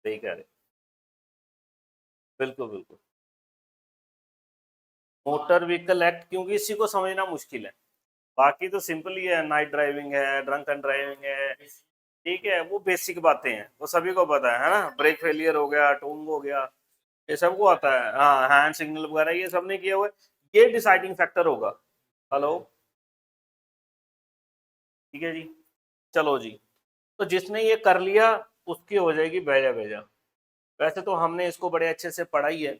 सही कह रहे, बिल्कुल बिल्कुल। मोटर व्हीकल एक्ट, क्योंकि इसी को समझना मुश्किल है, बाकी तो सिंपल ही है, नाइट ड्राइविंग है, ड्रंक एंड ड्राइविंग है, ठीक है, वो बेसिक बातें हैं, वो सभी को पता है ना, ब्रेक फेलियर हो गया, टोंग हो गया, ये सबको आता है, हाँ, हैंड सिग्नल वगैरह ये सब नहीं किया हुआ, ये डिसाइडिंग फैक्टर होगा। हेलो, ठीक है जी, चलो जी, तो जिसने ये कर लिया उसकी हो जाएगी भेजा भेजा। वैसे तो हमने इसको बड़े अच्छे से पढ़ा ही है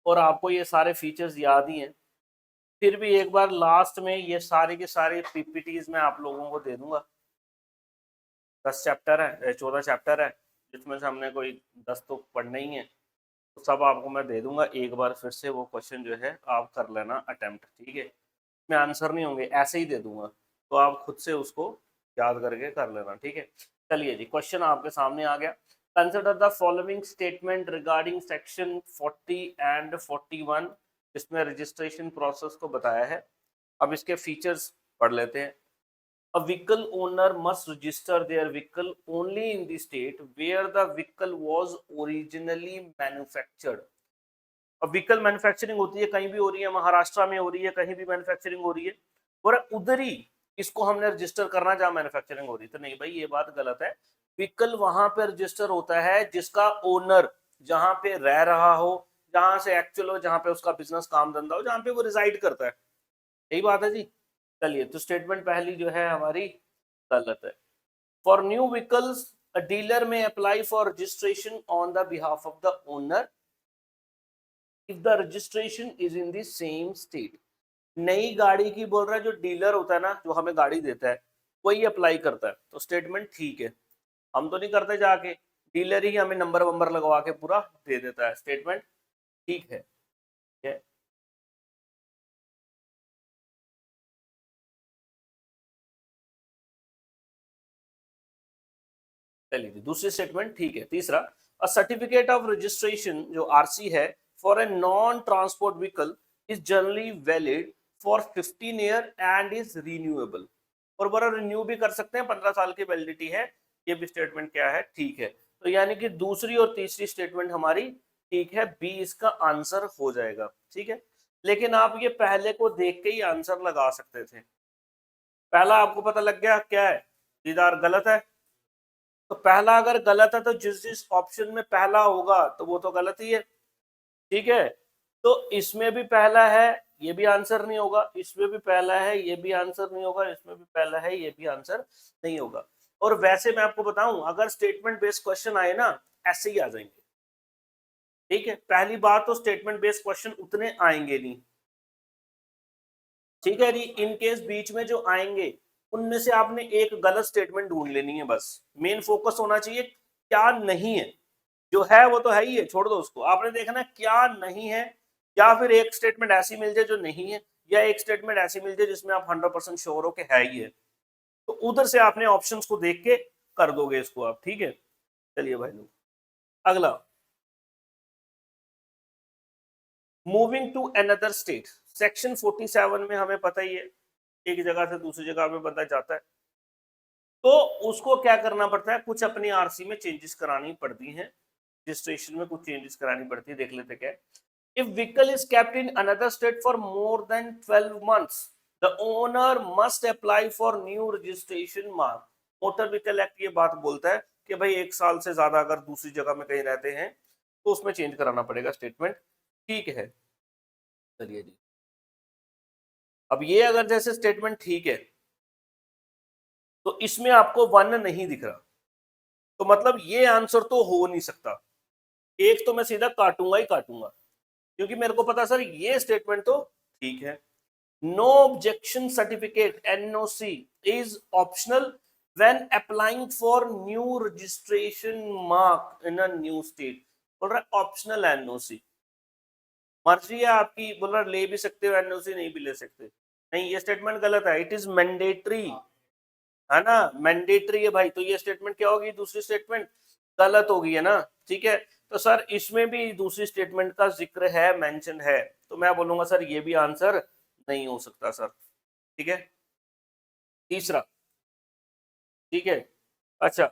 और आपको ये सारे फीचर्स याद ही हैं, फिर भी एक बार लास्ट में ये सारी की सारी पीपीटीज मैं आप लोगों को दे दूंगा। 10 चैप्टर है, 14 चैप्टर है, जिसमें से हमने कोई 10 तो पढ़ने ही है, तो सब आपको मैं दे दूंगा, एक बार फिर से वो क्वेश्चन जो है आप कर लेना अटेम्प्ट, ठीक है, मैं आंसर नहीं होंगे, ऐसे ही दे दूंगा, तो आप खुद से उसको याद करके कर लेना, ठीक है। चलिए जी, क्वेश्चन आपके सामने आ गया। Consider the following statement regarding section 40 and 41, इसमें रजिस्ट्रेशन प्रोसेस को बताया है। अब इसके फीचर्स पढ़ लेते हैं। A vehicle owner must register their vehicle only in the state where the vehicle was originally manufactured. अब व्हीकल मैन्युफैक्चरिंग होती है, कहीं भी हो रही है, महाराष्ट्र में हो रही है, कहीं भी मैन्युफैक्चरिंग हो रही है, और उधर ही इसको हमने रजिस्टर करना जहां मैन्युफैक्चरिंग हो रही है। तो नहीं भाई, ये बात गलत है। व्हीकल वहां पे रजिस्टर होता है जिसका ओनर जहां पे रह रहा हो, जहां से एक्चुअल हो, जहां पे उसका बिजनेस काम धंधा हो, जहां पे वो रिजाइड करता है। यही बात है जी। चलिए, तो स्टेटमेंट पहली जो है हमारी गलत है। For new vehicles a dealer may apply for registration on the behalf of the owner if the registration is in the same state. नई गाड़ी की बोल रहा है, जो डीलर होता है ना, जो हमें गाड़ी देता है, वही अप्लाई करता है, तो स्टेटमेंट ठीक है। हम तो नहीं करते जाके, डीलर ही हमें नंबर वंबर लगवा के पूरा दे देता है, स्टेटमेंट ठीक है, ठीक है। चलिए, दूसरी स्टेटमेंट ठीक है। तीसरा, अ सर्टिफिकेट ऑफ रजिस्ट्रेशन जो आरसी है for a non transport vehicle is generally valid for 15 year and is renewable. और बड़ा रिन्यू भी कर सकते हैं, 15 साल की वैलिडिटी है। ये भी स्टेटमेंट क्या है, ठीक है। तो यानी कि दूसरी और तीसरी स्टेटमेंट हमारी ठीक है, बी इसका आंसर हो जाएगा, ठीक है। लेकिन आप ये पहले को देख के ही आंसर लगा सकते थे। पहला आपको पता लग गया क्या है, दीदार गलत है, तो पहला अगर गलत है तो जिस जिस ऑप्शन में पहला होगा तो वो तो गलत ही है, ठीक है। तो इसमें भी पहला है, ये भी आंसर नहीं होगा, इसमें भी पहला है, ये भी आंसर नहीं होगा, इसमें भी पहला है, ये भी आंसर नहीं होगा। और वैसे मैं आपको बताऊं, अगर स्टेटमेंट बेस्ड क्वेश्चन आए ना, ऐसे ही आ जाएंगे, ठीक है। पहली बात तो स्टेटमेंट बेस्ड क्वेश्चन उतने आएंगे नहीं, ठीक है जी। इन केस बीच में जो आएंगे उनमें से आपने एक गलत स्टेटमेंट ढूंढ लेनी है, बस मेन फोकस होना चाहिए क्या नहीं है, जो है वो तो है ही है, छोड़ दो उसको, आपने देखना क्या नहीं है। या फिर एक स्टेटमेंट ऐसी मिल जाए जो नहीं है, या एक स्टेटमेंट ऐसी मिल जाए जिसमें आप 100% श्योर हो कि है ही है, तो उधर से आपने ऑप्शंस को देख के कर दोगे इसको आप, ठीक है। चलिए भाई लोग, अगला, moving to another state, section 47 में हमें पता ही है, एक जगह से दूसरी जगह में बंदा जाता है, तो उसको क्या करना पड़ता है, कुछ अपनी आरसी में चेंजेस करानी पड़ती हैं, रजिस्ट्रेशन में कुछ चेंजेस करानी पड़ती है, देख लेते क्या। If vehicle is kept in another state for more than 12 months, the owner must apply for new registration mark. Motor vehicle act ये बात बोलता है कि भाई 1 साल से ज्यादा अगर दूसरी जगह में कहीं रहते हैं तो उसमें चेंज कराना पड़ेगा स्टेटमेंट, ठीक है। चलिए जी, अब ये अगर जैसे स्टेटमेंट ठीक है, तो इसमें आपको वन नहीं दिख रहा, तो मतलब ये आंसर तो हो नहीं सकता, एक तो मैं सीधा काटूंगा ही काटूंगा, क्योंकि मेरे को पता सर ये स्टेटमेंट तो ठीक है। No objection certificate NOC is optional when applying for new registration mark in a new state। बोल रहा है ऑप्शनल एनओसी, मर्जी है आपकी, बोल रहा ले भी सकते हो एनओसी, नहीं भी ले सकते, नहीं ये स्टेटमेंट गलत है, इट इज मैंडेटरी, है ना, मैंडेटरी है भाई, तो ये स्टेटमेंट क्या होगी, दूसरी स्टेटमेंट गलत होगी, है ना, ठीक है। तो सर इसमें भी दूसरी स्टेटमेंट का जिक्र है, मेंशन है, तो मैं बोलूंगा सर ये भी आंसर नहीं हो सकता सर, ठीक है। तीसरा, ठीक है, अच्छा,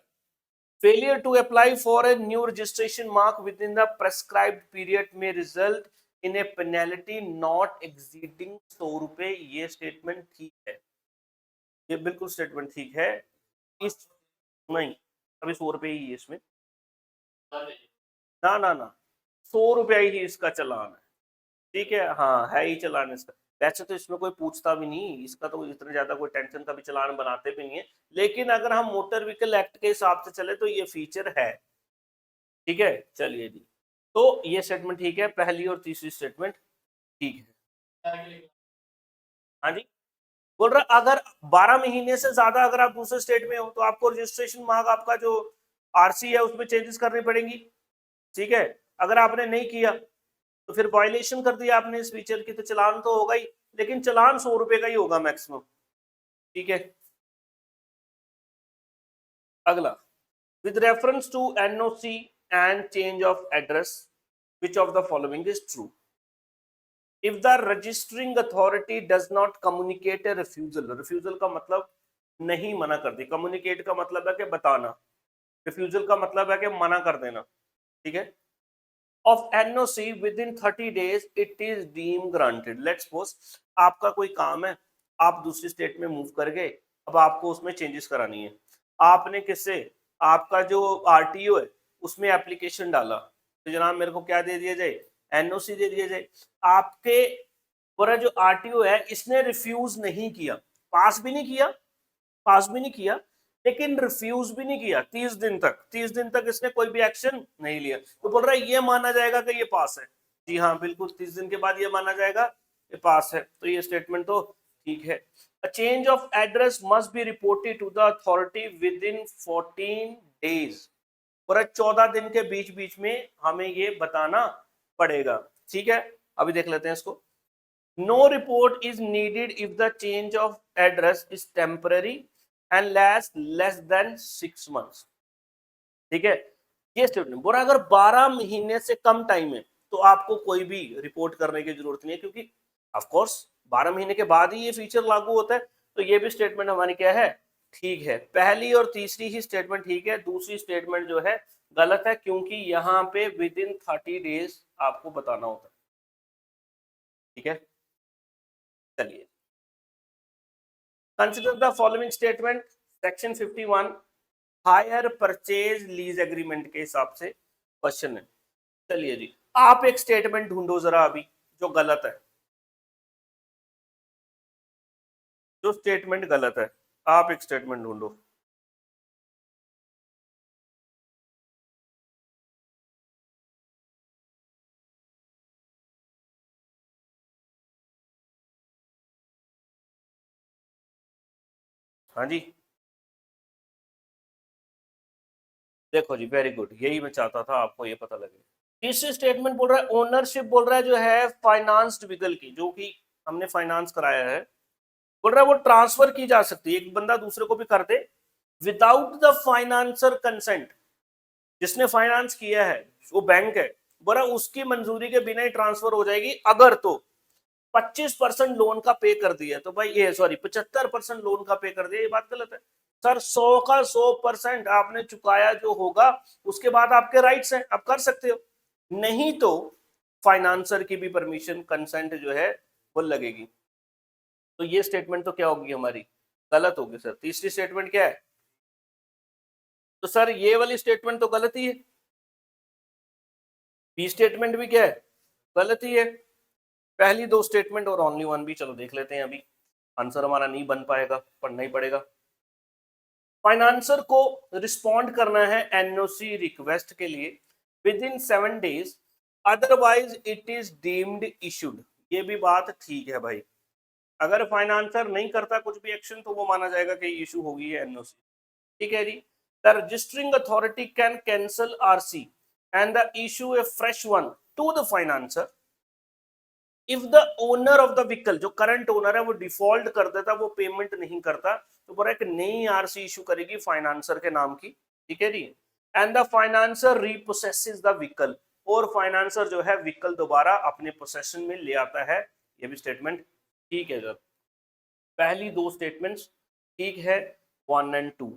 Failure to apply for a new registration mark within the prescribed period may result in a penalty not exceeding 100 रुपए। ये स्टेटमेंट ठीक है, ये बिल्कुल स्टेटमेंट ठीक है। इस नहीं, अभी 100 रुपए ही है इसमें, ना ना ना, 100 रुपया ही इसका चलान है, ठीक है, हाँ है ही चलान इसका। वैसे तो इसमें कोई पूछता भी नहीं, इसका तो इतना ज्यादा कोई टेंशन का भी चलान बनाते भी नहीं है, लेकिन अगर हम मोटर व्हीकल एक्ट के हिसाब से चले तो ये फीचर है, ठीक है। चलिए जी, तो ये स्टेटमेंट ठीक है, पहली और तीसरी स्टेटमेंट ठीक है। हाँ जी, बोल रहा अगर 12 महीने से ज्यादा अगर आप दूसरे स्टेट में हो तो आपको रजिस्ट्रेशन मार्क, आपका जो आरसी है उसमें चेंजेस करनी पड़ेंगी, ठीक है। अगर आपने नहीं किया तो फिर वायलेशन कर दिया आपने इस फीचर की, तो चलान तो होगा ही, लेकिन चलान 100 रुपए का ही होगा मैक्सिमम, ठीक है। अगला, with reference to NOC and change of address, which of the following is true? If the registering authority does not communicate a refusal, refusal का मतलब नहीं मना कर दी, communicate का मतलब है कि बताना, refusal का मतलब है कि मना कर देना, ठीक है। Of NOC within 30 days it is deemed granted. Let's suppose आपका कोई काम है, आप दूसरी स्टेट में मूव कर गए, अब आपको उसमें चेंजेस करानी है, आपने किससे, आपका जो आरटीओ है उसमें एप्लीकेशन डाला, तो जनाब मेरे को क्या दे दिया जाए, एनओसी दे दिया जाए। आपके पूरा जो आरटीओ है इसने रिफ्यूज नहीं किया, पास भी नहीं किया, पास भी नहीं किया, लेकिन रिफ्यूज भी नहीं किया 30 दिन तक, 30 दिन तक इसने कोई भी एक्शन नहीं लिया, तो बोल रहा है ये माना जाएगा कि ये पास है। जी हाँ बिल्कुल, 30 दिन के बाद ये माना जाएगा ये पास है, तो ये स्टेटमेंट तो ठीक है। A change of address must be reported to the authority within 14 days, और 14 दिन के बीच बीच में हमें ये बताना पड़ेगा, ठीक है। अभी देख लेते हैं इसको। No report is needed if the change of address is temporary and lasts less than 6 months, ठीक है। ये स्टेटमेंट बोला अगर 12 महीने से कम टाइम है तो आपको कोई भी रिपोर्ट करने की जरूरत नहीं है, क्योंकि ऑफ कोर्स 12 महीने के बाद ही ये फीचर लागू होता है, तो ये भी स्टेटमेंट हमारी क्या है, ठीक है। पहली और तीसरी ही स्टेटमेंट ठीक है, दूसरी स्टेटमेंट जो है गलत है, क्योंकि यहाँ पे विद इन 30 डेज आपको बताना होता है, ठीक है। चलिए, consider the following statement, section 51 hire purchase lease agreement के हिसाब से क्वेश्चन है। चलिए जी, आप एक स्टेटमेंट ढूंढो जरा अभी जो गलत है, जो स्टेटमेंट गलत है, आप एक स्टेटमेंट ढूंढो। हाँ जी, देखो जी, वेरी गुड, यही मैं चाहता था आपको ये पता लगे। तीसरी स्टेटमेंट बोल रहा है ओनरशिप, बोल रहा है जो है फाइनेंस्ड व्हीकल की, जो कि हमने फाइनेंस कराया है, बोल रहा है वो ट्रांसफर की जा सकती है, एक बंदा दूसरे को भी कर दे विदाउट द फाइनेंसर कंसेंट। जिसने फाइनेंस किया है वो बैंक है, बोला उसकी मंजूरी के बिना ही ट्रांसफर हो जाएगी, अगर तो 25% लोन का पे कर दिया तो भाई ये सॉरी 75% लोन का पे कर दिया, ये बात गलत है सर। 100 का 100% आपने चुकाया जो होगा उसके बाद आपके राइट्स हैं, आप कर सकते हो, नहीं तो फाइनेंसर की भी परमिशन कंसेंट जो है वो लगेगी। तो ये स्टेटमेंट तो क्या होगी हमारी, गलत होगी सर। तीसरी स्टेटमेंट क्या है, तो सर ये वाली स्टेटमेंट तो गलत ही है, बी स्टेटमेंट भी क्या है, गलत ही है। पहली दो स्टेटमेंट और ओनली वन भी चलो देख लेते हैं, अभी आंसर हमारा नहीं बन पाएगा, पढ़ना ही पड़ेगा। फाइनेंसर को रिस्पॉन्ड करना है एनओसी रिक्वेस्ट के लिए with in 7 days, otherwise it is deemed issued. ये भी बात ठीक है भाई, अगर फाइनेंसर नहीं करता कुछ भी एक्शन तो वो माना जाएगा कि इशू होगी है एनओसी, ठीक है जी। The registering authority can cancel RC and the issue a fresh one to the financier if the owner of the vehicle, जो करंट ओनर है वो डिफॉल्ट कर देता, वो पेमेंट नहीं करता, तो बोला एक नई आरसी इशू करेगी फाइनेंसर के नाम की, ठीक है जी। And the financier repossesses the vehicle, और फाइनेंसर जो है व्हीकल दोबारा अपने पोसेशन में ले आता है, ये भी स्टेटमेंट ठीक है सर। पहली दो स्टेटमेंट्स ठीक है, 1 और 2।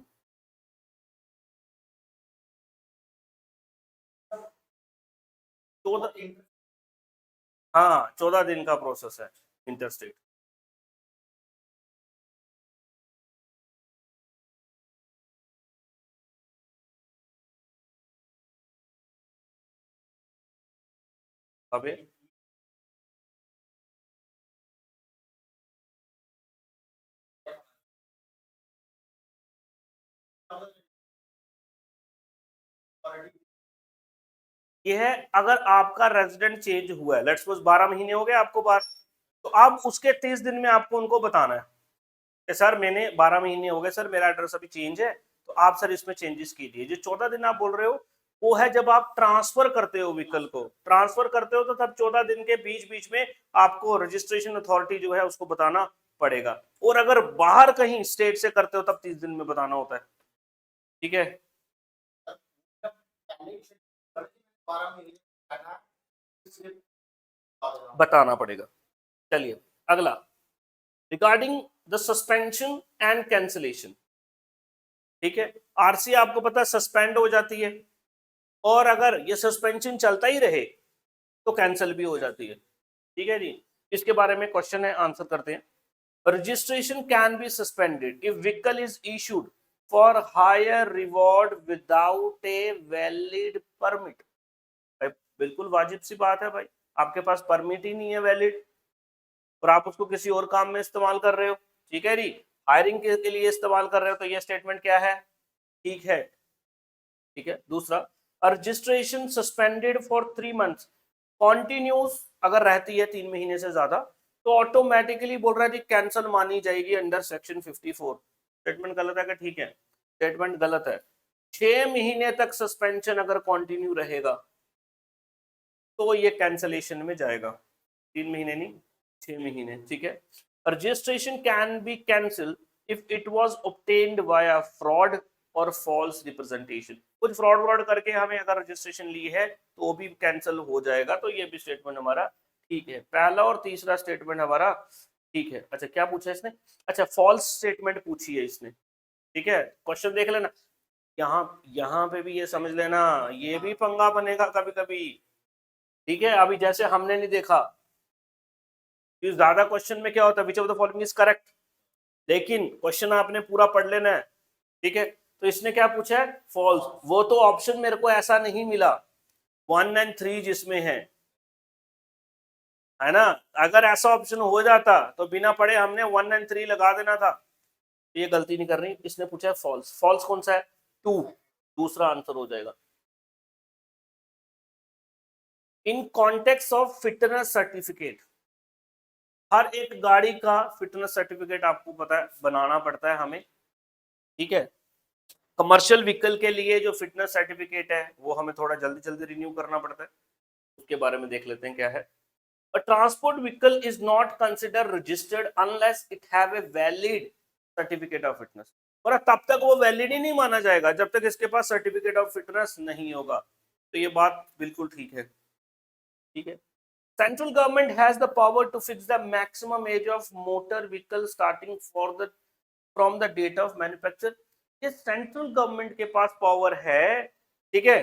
14, हाँ 14 दिन का प्रोसेस है इंटरस्टेट। अबे ये है, अगर आपका रेजिडेंट चेंज हुआ है, लेट्स सपोज 12 महीने हो गए आपको बाहर, तो आप उसके 30 दिन में आपको उनको बताना है कि सर मैंने 12 महीने हो गए सर, मेरा एड्रेस अभी चेंज है, तो आप सर इसमें चेंजेस कीजिए। जो 14 दिन आप बोल रहे हो वो है जब आप ट्रांसफर करते हो व्हीकल को, ट्रांसफर करते हो तो तब 14 दिन के बीच बीच में आपको रजिस्ट्रेशन अथॉरिटी जो है उसको बताना पड़ेगा। और अगर बाहर कहीं स्टेट से करते हो तब 30 दिन में बताना होता है। ठीक है, बताना पड़ेगा। चलिए अगला, regarding the suspension and cancellation. ठीक है, आरसी आपको पता है सस्पेंड हो जाती है, और अगर ये सस्पेंशन चलता ही रहे तो कैंसिल भी हो जाती है। ठीक है जी, इसके बारे में क्वेश्चन है, आंसर करते हैं। Registration can be suspended if vehicle is issued for hire reward without a valid permit. बिल्कुल वाजिब सी बात है भाई, आपके पास परमिट ही नहीं है वैलिड और आप उसको किसी और काम में इस्तेमाल कर रहे हो। ठीक है जी, हायरिंग के लिए इस्तेमाल कर रहे हो, तो ये स्टेटमेंट क्या है, ठीक है। ठीक है, दूसरा, registration suspended for 3 months, continuous अगर रहती है 3 महीने से ज्यादा, तो ऑटोमेटिकली बोल रहा है कि कैंसिल मानी जाएगी अंडर सेक्शन 54। स्टेटमेंट गलत है क्या, ठीक है, स्टेटमेंट गलत है। 6 महीने तक सस्पेंशन अगर कंटिन्यू रहेगा तो ये कैंसलेशन में जाएगा, 3 महीने नहीं 6 महीने। ठीक है, registration can B cancel if it was obtained via fraud और फॉल्स रिप्रेजेंटेशन। कुछ फ्रॉड करके हमें अगर रजिस्ट्रेशन ली है तो वो भी कैंसिल हो जाएगा। तो ये भी स्टेटमेंट हमारा ठीक है, पहला और तीसरा स्टेटमेंट हमारा ठीक है। अच्छा क्या पूछा इसने, अच्छा फॉल्स स्टेटमेंट पूछी है इसने। ठीक है, क्वेश्चन देख लेना, यहाँ यहाँ पे भी ये समझ लेना, ये भी पंगा बनेगा कभी कभी। ठीक है, अभी जैसे हमने नहीं देखा कि ज्यादा क्वेश्चन में क्या होता है, which of the following is correct, लेकिन क्वेश्चन आपने पूरा पढ़ लेना है। ठीक है, तो इसने क्या पूछा है, फॉल्स, वो तो ऑप्शन मेरे को ऐसा नहीं मिला 1 एंड 3 जिसमें है ना। अगर ऐसा ऑप्शन हो जाता तो बिना पढ़े हमने 1 एंड 3 लगा देना था। ये गलती नहीं करनी, इसने पूछा है फॉल्स, फॉल्स कौन सा है, 2, दूसरा आंसर हो जाएगा। In context of fitness certificate, हर एक गाड़ी का फिटनेस सर्टिफिकेट आपको पता है बनाना पड़ता है हमें। ठीक है, कमर्शियल व्हीकल के लिए जो फिटनेस सर्टिफिकेट है वो हमें थोड़ा जल्दी जल्दी रिन्यू करना पड़ता है, उसके बारे में देख लेते हैं क्या है। A transport vehicle is not considered registered unless it have a valid certificate of fitness। और तब तक वो वैलिड ही नहीं माना जाएगा जब तक इसके पास सर्टिफिकेट ऑफ फिटनेस नहीं होगा। तो ये बात बिल्कुल ठीक है। ठीक है, central government has the power to fix the maximum age of motor vehicle starting for the from the date of manufacture. ये सेंट्रल गवर्नमेंट के पास पावर है, ठीक है,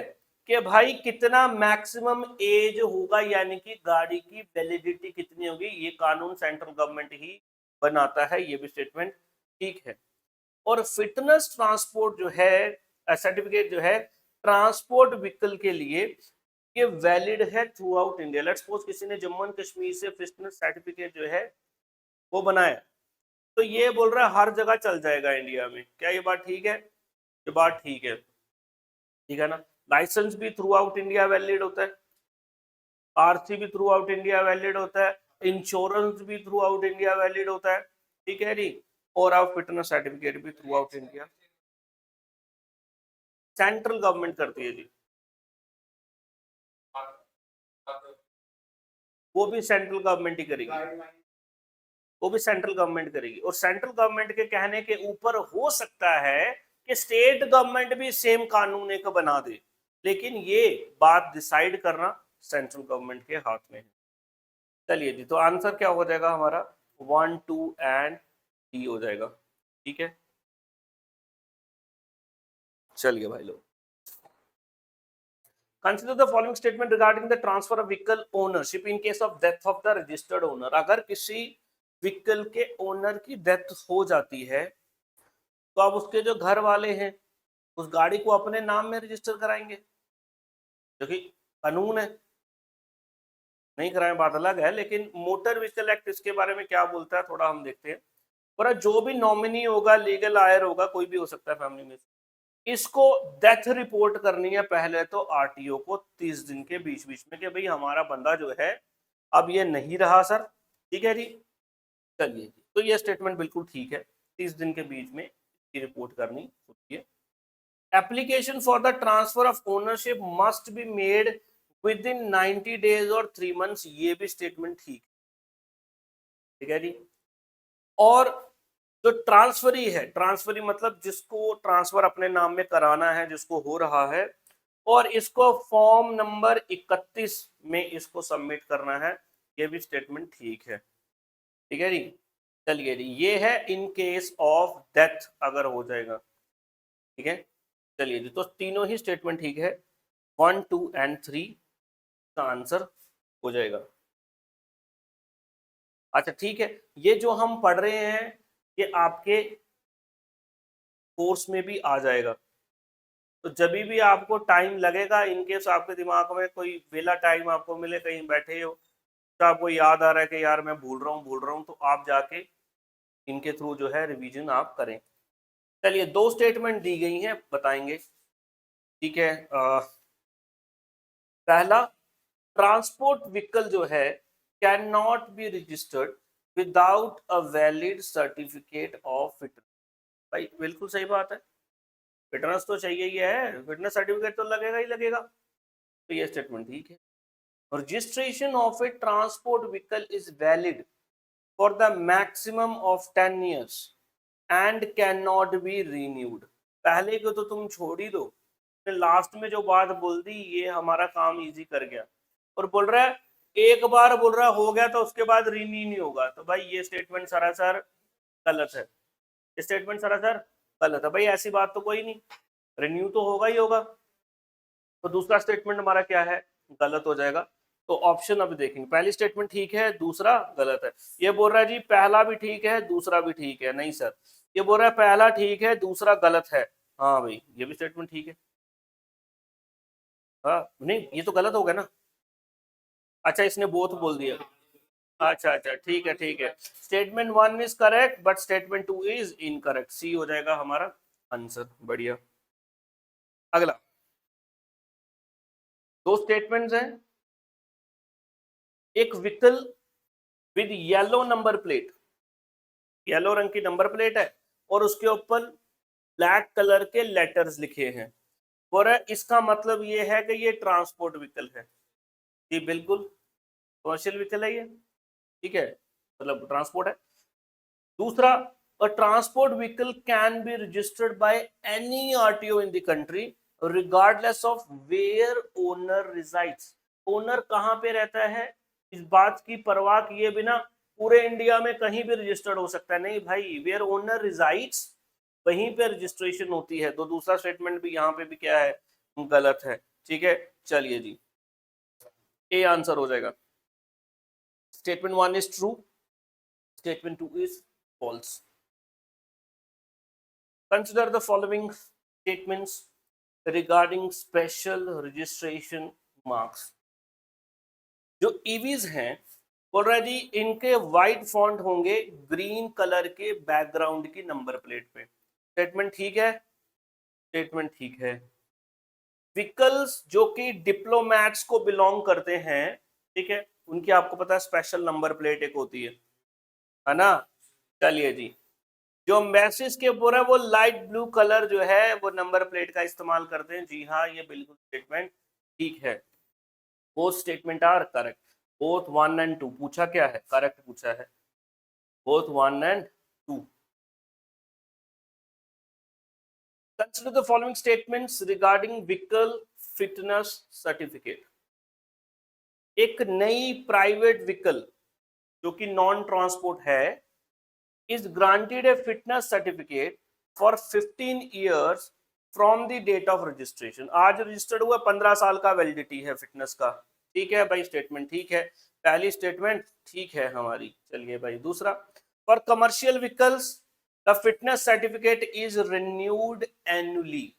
कि भाई कितना मैक्सिमम एज होगा, यानी कि गाड़ी की वैलिडिटी कितनी होगी, ये कानून सेंट्रल गवर्नमेंट ही बनाता है। ये भी स्टेटमेंट ठीक है। और फिटनेस ट्रांसपोर्ट जो है, सर्टिफिकेट जो है ट्रांसपोर्ट व्हीकल के लिए, ये वैलिड है through out India. Let's suppose किसी ने जम्मू एंड कश्मीर से फिटनेस सर्टिफिकेट जो है वो बनाया, तो ये बोल रहा है हर जगह चल जाएगा इंडिया में। क्या ये बात ठीक है, ये बात ठीक है, ठीक है ना। लाइसेंस भी थ्रू आउट इंडिया वैलिड होता है, आरसी भी थ्रू आउट इंडिया वैलिड होता है, इंश्योरेंस भी थ्रू आउट इंडिया वैलिड होता है। ठीक है जी, और आप फिटनेस सर्टिफिकेट भी through out India central government करती है जी, वो भी सेंट्रल गवर्नमेंट ही करेगी, वो भी सेंट्रल गवर्नमेंट करेगी। और सेंट्रल गवर्नमेंट के कहने के ऊपर हो सकता है कि स्टेट गवर्नमेंट भी सेम कानून एक बना दे, लेकिन ये बात डिसाइड करना सेंट्रल गवर्नमेंट के हाथ में है। चलिए जी, तो आंसर क्या हो जाएगा हमारा, 1 2 एंड डी हो जाएगा। ठीक है, चलिए भाई लोग, consider the following statement regarding the transfer of vehicle ownership in case of death of the registered owner. अगर किसी व्हीकल के ओनर की डेथ हो जाती है तो अब उसके जो घर वाले हैं उस गाड़ी को अपने नाम में रजिस्टर कराएंगे, क्योंकि कानून है, नहीं कराएं बात अलग है, लेकिन मोटर व्हीकल एक्ट इसके बारे में क्या बोलता है थोड़ा हम देखते हैं। और जो भी नॉमिनी होगा, लीगल आयर होगा, कोई भी हो सकता है फैमिली में, इसको डेथ रिपोर्ट करनी है पहले तो आरटीओ को 30 दिन के बीच बीच में कि भाई हमारा बंदा जो है अब ये नहीं रहा सर, ठीक है जी। चलिए जी, तो ये स्टेटमेंट बिल्कुल ठीक है, 30 दिन के बीच में इसकी रिपोर्ट करनी होती है। Application for the transfer of ownership must be made with in 90 days और 3 मंथ्स, ये भी स्टेटमेंट ठीक है जी। और जो ट्रांसफरी है, ट्रांसफरी मतलब जिसको ट्रांसफर अपने नाम में कराना है, जिसको हो रहा है, और इसको फॉर्म नंबर 31 में इसको सबमिट करना है, ये भी स्टेटमेंट ठीक है जी। चलिए जी, ये है इन केस ऑफ डेथ अगर हो जाएगा, ठीक है। चलिए जी, तो तीनों ही स्टेटमेंट ठीक है, 1, 2 एंड 3 का आंसर हो जाएगा। अच्छा ठीक है, ये जो हम पढ़ रहे हैं ये आपके कोर्स में भी आ जाएगा, तो जब भी आपको टाइम लगेगा, इनकेस आपके दिमाग में कोई वेला टाइम आपको मिले, कहीं बैठे हो तो आपको याद आ रहा है कि यार मैं भूल रहा हूँ, तो आप जाके इनके थ्रू जो है रिवीजन आप करें। चलिए, 2 स्टेटमेंट दी गई हैं, बताएंगे, ठीक है। पहला, ट्रांसपोर्ट व्हीकल जो है can not be registered without a valid certificate of fitness. भाई बिल्कुल सही बात है, फिटनेस तो चाहिए ही है, फिटनेस सर्टिफिकेट तो लगेगा ही लगेगा, तो ये स्टेटमेंट ठीक है। Registration of A transport vehicle is valid for the maximum of 10 years and can not be renewed. पहले को तो तुम छोड़ ही दो, लास्ट में जो बात बोल दी ये हमारा काम इजी कर गया, और बोल रहा है एक बार बोल रहा हो गया तो उसके बाद रिन्यू नहीं होगा, तो भाई ये स्टेटमेंट सरासर गलत है, स्टेटमेंट सरासर गलत है भाई, ऐसी बात तो कोई नहीं, रिन्यू तो होगा ही होगा। तो दूसरा स्टेटमेंट हमारा क्या है, गलत हो जाएगा। तो ऑप्शन अभी देखेंगे, पहली स्टेटमेंट ठीक है, दूसरा गलत है। ये बोल रहा है जी पहला भी ठीक है दूसरा भी ठीक है, नहीं सर, ये बोल रहा है पहला ठीक है दूसरा गलत है। हाँ भाई, ये भी स्टेटमेंट ठीक है, हाँ नहीं ये तो गलत हो गया ना। अच्छा, इसने बोथ बोल दिया, अच्छा अच्छा ठीक है, statement 1 is correct but statement 2 is incorrect, C हो जाएगा हमारा आंसर। बढ़िया। अगला, 2 स्टेटमेंट्स हैं, एक vehicle with yellow number plate, yellow रंग की नंबर प्लेट है और उसके ऊपर ब्लैक कलर के लेटर्स लिखे हैं, और इसका मतलब ये है कि ये ट्रांसपोर्ट व्हीकल है, जी बिल्कुल कमर्शियल व्हीकल है ये, ठीक है, मतलब ट्रांसपोर्ट है। दूसरा, a transport vehicle can be registered by any RTO in the country regardless of where owner resides। Owner कहां पे रहता है इस बात की परवाह किए बिना पूरे इंडिया में कहीं भी रजिस्टर्ड हो सकता है, नहीं भाई, वेयर ओनर रिजाइड्स वहीं पे रजिस्ट्रेशन होती है। तो दूसरा स्टेटमेंट भी यहाँ पे भी क्या है, गलत है, ठीक है। चलिए जी, ए आंसर हो जाएगा, statement 1 is true, statement 2 is false. Consider the following statements regarding special registration marks। जो ईवीज हैं ऑलरेडी इनके व्हाइट फॉन्ट होंगे ग्रीन कलर के बैकग्राउंड की नंबर प्लेट पे, स्टेटमेंट ठीक है, स्टेटमेंट ठीक है। व्हीकल्स जो कि डिप्लोमैट्स को बिलोंग करते हैं, ठीक है, उनकी आपको पता है स्पेशल नंबर प्लेट एक होती है ना। चलिए जी, जो मैसेज के ऊपर है वो लाइट ब्लू कलर जो है वो नंबर प्लेट का इस्तेमाल करते हैं, जी हाँ ये बिल्कुल स्टेटमेंट ठीक है, both statement are correct, both 1 and 2 पूछा क्या है, करेक्ट पूछा है, both 1 and 2। Consider the following statements regarding vehicle fitness certificate. एक नई प्राइवेट व्हीकल जो कि नॉन ट्रांसपोर्ट है is granted a fitness certificate for 15 years from the date of registration, आज रजिस्टर्ड हुआ 15 साल का वैलिडिटी है फिटनेस का, ठीक है भाई, स्टेटमेंट ठीक है, पहली स्टेटमेंट ठीक है हमारी। चलिए भाई दूसरा, for commercial vehicles the fitness certificate is renewed annually.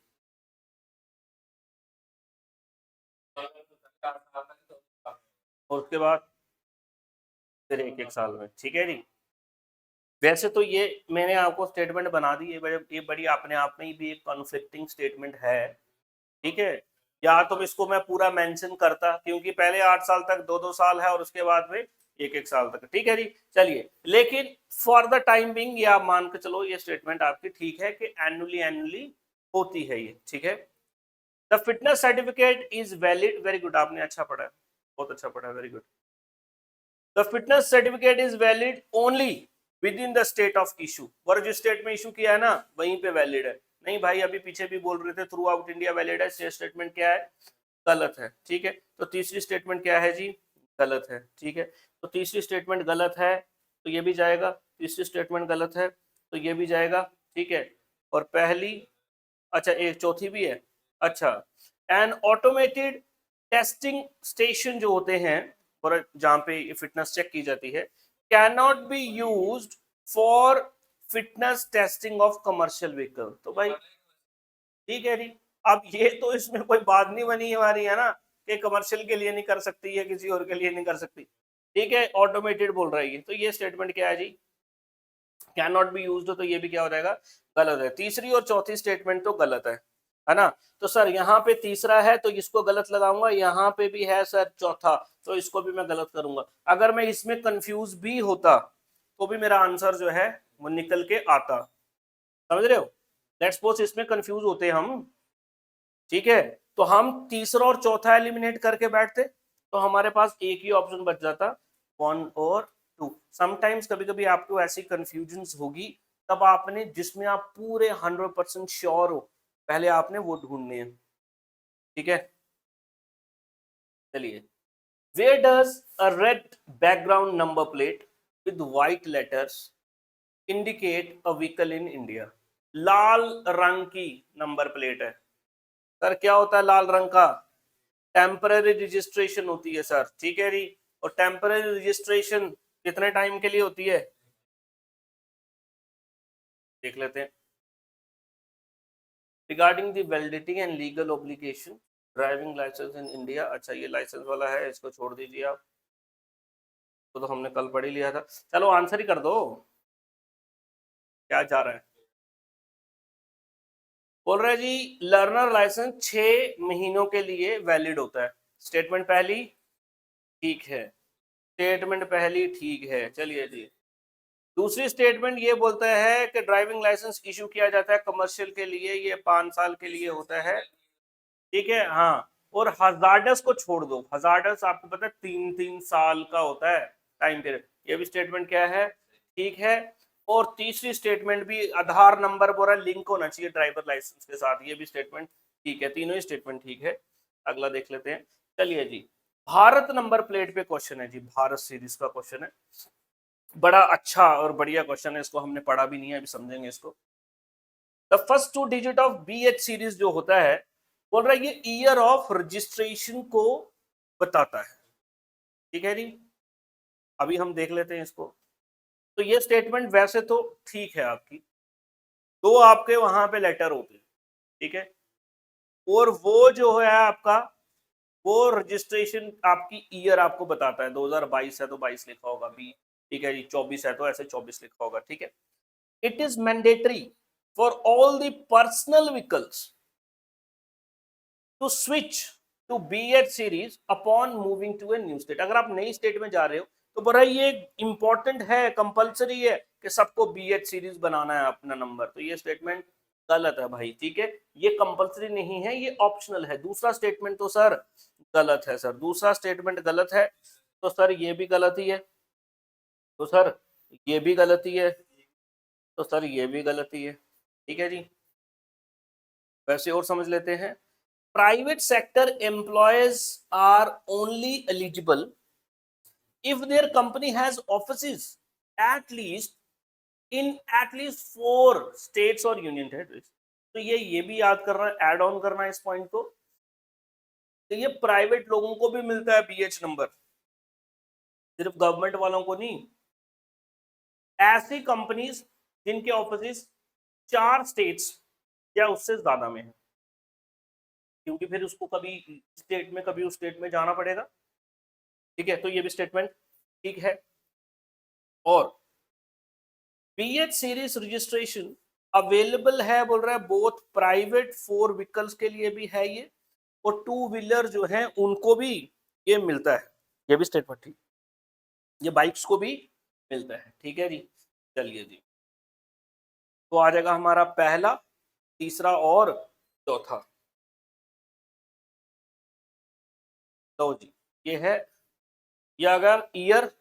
और उसके बाद फिर एक साल में, ठीक है जी। वैसे तो ये मैंने आपको स्टेटमेंट बना दी, ये बड़ी अपने आप में ही भी एक कॉन्फ्लिक्टिंग स्टेटमेंट है, ठीक है। या तो इसको मैं पूरा मेंशन करता, क्योंकि पहले 8 साल तक 2-2 साल है और उसके बाद में 1-1 साल तक, ठीक है जी। चलिए, लेकिन फॉर द टाइम बिंग ये आप मान के चलो, ये स्टेटमेंट आपकी ठीक है कि एनुअली होती है ये, ठीक है। The fitness certificate is valid, very good, आपने अच्छा पढ़ा है, बहुत अच्छा पढ़ा है, very good. The fitness certificate is valid only with in the state of issue, और जिस स्टेट में इशू किया है ना वहीं पे वैलिड है। नहीं भाई, अभी पीछे भी बोल रहे थे थ्रू आउट इंडिया वैलिड है, स्टेटमेंट क्या है, गलत है, ठीक है। तो तीसरी स्टेटमेंट क्या है जी, गलत है, ठीक है। तो तीसरी स्टेटमेंट गलत है तो ये भी जाएगा, तीसरी स्टेटमेंट गलत है तो ये भी जाएगा, ठीक है। और पहली, अच्छा एक चौथी भी है, अच्छा। एंड ऑटोमेटेड टेस्टिंग स्टेशन जो होते हैं और जहां पे फिटनेस चेक की जाती है, can not be used for fitness testing of commercial vehicle. तो भाई ठीक है जी, अब ये तो इसमें कोई बात नहीं बनी हमारी, है ना, कि कमर्शियल के लिए नहीं कर सकती है, किसी और के लिए नहीं कर सकती, ठीक है, ऑटोमेटेड बोल रहा है ये, तो ये स्टेटमेंट क्या है जी, कैन नॉट बी यूज्ड, तो ये भी क्या हो जाएगा, गलत है। तीसरी और चौथी स्टेटमेंट तो गलत है ना। तो सर यहाँ पे तीसरा है तो इसको गलत लगाऊंगा, यहाँ पे भी है सर चौथा, तो इसको भी मैं गलत करूंगा। अगर मैं इसमें कंफ्यूज भी होता तो भी मेरा आंसर जो है वो निकल के आता, समझ रहे हो। लेट्स सपोज इसमें कंफ्यूज होते हम, ठीक है, तो हम तीसरा और चौथा एलिमिनेट करके बैठते तो हमारे पास एक ही ऑप्शन बच जाता, 1 और 2। समटाइम्स कभी कभी आपको ऐसी कंफ्यूजन होगी, तब आपने जिसमें आप पूरे 100% श्योर हो, पहले आपने वो ढूंढने हैं, ठीक है। चलिए, where does a red background number plate with white letters indicate a vehicle in India. लाल रंग की नंबर प्लेट है सर, क्या होता है लाल रंग का, टेम्पररी रजिस्ट्रेशन होती है सर, ठीक है जी। और टेम्पररी रजिस्ट्रेशन कितने टाइम के लिए होती है, देख लेते हैं। Regarding the validity and legal obligation driving licence in India, अच्छा ये लाइसेंस वाला है, इसको छोड़ दीजिए आप, तो हमने कल पढ़ ही लिया था। चलो आंसर ही कर दो, क्या जा रहा है। बोल रहे जी लर्नर लाइसेंस 6 महीनों के लिए वैलिड होता है, स्टेटमेंट पहली ठीक है, स्टेटमेंट पहली ठीक है। चलिए जी, दूसरी स्टेटमेंट ये बोलता है कि ड्राइविंग लाइसेंस इशू किया जाता है कमर्शियल के लिए, ये 5 साल के लिए होता है, ठीक है, हाँ। और हजार्डस को छोड़ दो, हजार्डस आपको पता है 3-3 साल का होता है टाइम पीरियड, ये भी स्टेटमेंट क्या है, ठीक है। और तीसरी स्टेटमेंट भी आधार नंबर बोला लिंक होना चाहिए ड्राइवर लाइसेंस के साथ, ये भी स्टेटमेंट ठीक है, तीनों ही स्टेटमेंट ठीक है। अगला देख लेते हैं। चलिए जी, भारत नंबर प्लेट पे क्वेश्चन है जी, भारत सीरीज का क्वेश्चन है, बड़ा अच्छा और बढ़िया क्वेश्चन है, इसको हमने पढ़ा भी नहीं है, अभी समझेंगे इसको। The first 2 digit of BH series जो होता है, बोल रहा है ये ईयर ऑफ रजिस्ट्रेशन को बताता है, ठीक है जी। अभी हम देख लेते हैं इसको। तो ये स्टेटमेंट वैसे तो ठीक है आपकी, 2 आपके वहां पे लेटर होते हैं, ठीक है। और वो जो है आपका, वो रजिस्ट्रेशन आपकी ईयर आपको बताता है, 2022 है तो 22 लिखा होगा बी, ठीक है जी, 24 है तो ऐसे 24 लिखा होगा, ठीक है। It is mandatory for all the personal vehicles to switch to BH series upon moving to a new state. अगर आप नई स्टेट में जा रहे हो तो बड़ा ये इंपॉर्टेंट है, कंपलसरी है कि सबको BH सीरीज बनाना है अपना नंबर, तो ये स्टेटमेंट गलत है भाई, ठीक है। ये कंपलसरी नहीं है, ये ऑप्शनल है। दूसरा स्टेटमेंट तो सर गलत है, सर दूसरा स्टेटमेंट गलत है, तो सर ये भी गलत ही है, तो सर ये भी गलत ही है, तो सर ये भी गलत ही है, ठीक है जी। वैसे और समझ लेते हैं। Private sector employees are only eligible if their company has offices at least in at least 4 states or union territories. तो ये भी याद करना, ऐड ऑन करना इस पॉइंट को। तो ये प्राइवेट लोगों को भी मिलता है बीएच नंबर, सिर्फ गवर्नमेंट वालों को नहीं। ऐसी कंपनीज जिनके ऑफिस 4 स्टेट्स या उससे ज्यादा में है, क्योंकि फिर उसको कभी स्टेट में कभी उस स्टेट में जाना पड़ेगा। ठीक है, तो ये भी स्टेटमेंट ठीक है। और बीएच सीरीज रजिस्ट्रेशन अवेलेबल है, बोल रहा है बोथ प्राइवेट 4 व्हीकल्स के लिए भी है ये, और 2 व्हीलर जो है उनको भी ये मिलता है। ये भी स्टेटमेंट ठीक, ये बाइक्स को भी मिलता है। ठीक है जी, चलिए जी, तो आ जाएगा हमारा पहला, तीसरा और चौथा। तो जी ये है, ये अगर ईयर,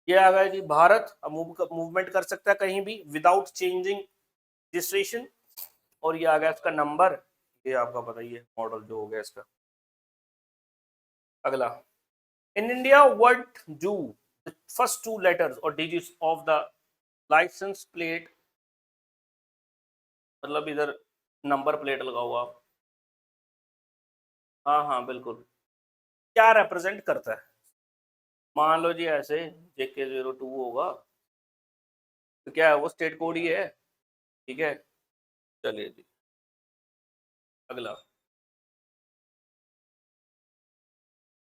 ये अगर जी भारत मूवमेंट कर सकता है कहीं भी विदाउट चेंजिंग रजिस्ट्रेशन, और ये आ गया इसका नंबर, ये आपका पता ही है मॉडल जो हो गया इसका। अगला, in India what do first 2 letters और digits of the licence plate, मतलब इधर नंबर प्लेट लगा हुआ, हाँ हाँ बिल्कुल, क्या रिप्रेजेंट करता है? मान लो जी ऐसे JK02 होगा, तो क्या है वो स्टेट कोड ही है। ठीक है, चलिए जी अगला,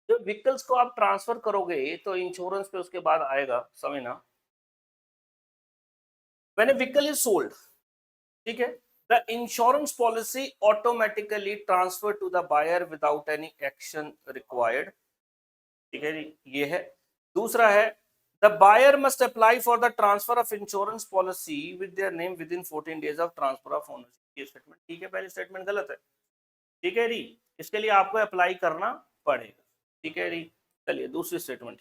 जब व्हीकल्स को आप ट्रांसफर करोगे तो इंश्योरेंस पे उसके बाद आएगा, समझना। When a vehicle is sold, ठीक है, the insurance policy automatically transfer to the buyer without any action required. ठीक है जी, ये है। दूसरा है, the buyer must apply for the transfer of insurance policy with their name within 14 days of transfer of ownership. ये statement ठीक है, पहली स्टेटमेंट गलत है। ठीक है जी, इसके लिए आपको अप्लाई करना पड़ेगा। ठीक है जी, चलिए दूसरी स्टेटमेंट,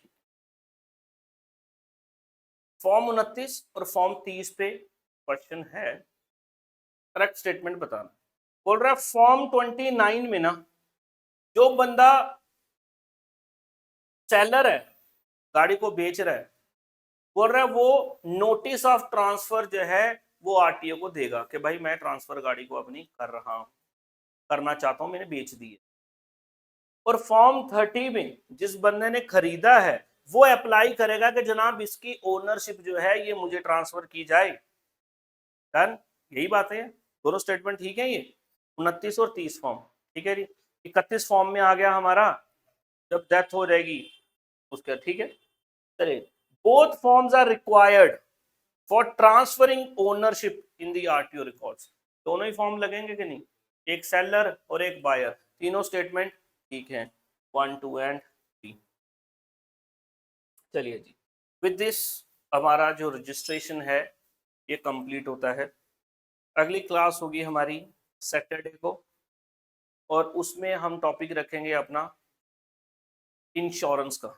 फॉर्म 29 और फॉर्म 30 पे क्वेश्चन है, करेक्ट स्टेटमेंट बताना। बोल रहा है फॉर्म 29 में ना, जो बंदा सेलर है, गाड़ी को बेच रहा है, बोल रहा है वो नोटिस ऑफ ट्रांसफर जो है वो आरटीओ को देगा कि भाई मैं ट्रांसफर गाड़ी को अपनी कर रहा हूं, करना चाहता हूं, मैंने बेच दी है। और फॉर्म 30 में जिस बंदे ने खरीदा है वो अप्लाई करेगा कि जनाब इसकी ओनरशिप जो है ये मुझे ट्रांसफर की जाए। डन, यही बात है, दोनों स्टेटमेंट ठीक है। ये 29 और 30 फॉर्म ठीक है जी। 31 फॉर्म में आ गया हमारा, जब डेथ हो जाएगी उसका। ठीक है, चलिए, both forms are required for transferring ownership in the RTO records. दोनों ही फॉर्म लगेंगे कि नहीं, एक सेलर और एक बायर, तीनों स्टेटमेंट ठीक है, 1 2 एंड 3। चलिए जी, विद दिस हमारा जो रजिस्ट्रेशन है ये कंप्लीट होता है। अगली क्लास होगी हमारी सैटरडे को, और उसमें हम टॉपिक रखेंगे अपना इंश्योरेंस का।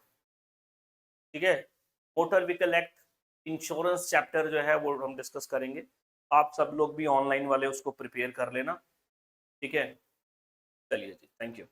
ठीक है, motor vehicle act insurance chapter जो है वो हम डिस्कस करेंगे। आप सब लोग भी ऑनलाइन वाले उसको प्रिपेयर कर लेना। ठीक है, चलिए जी, थैंक यू।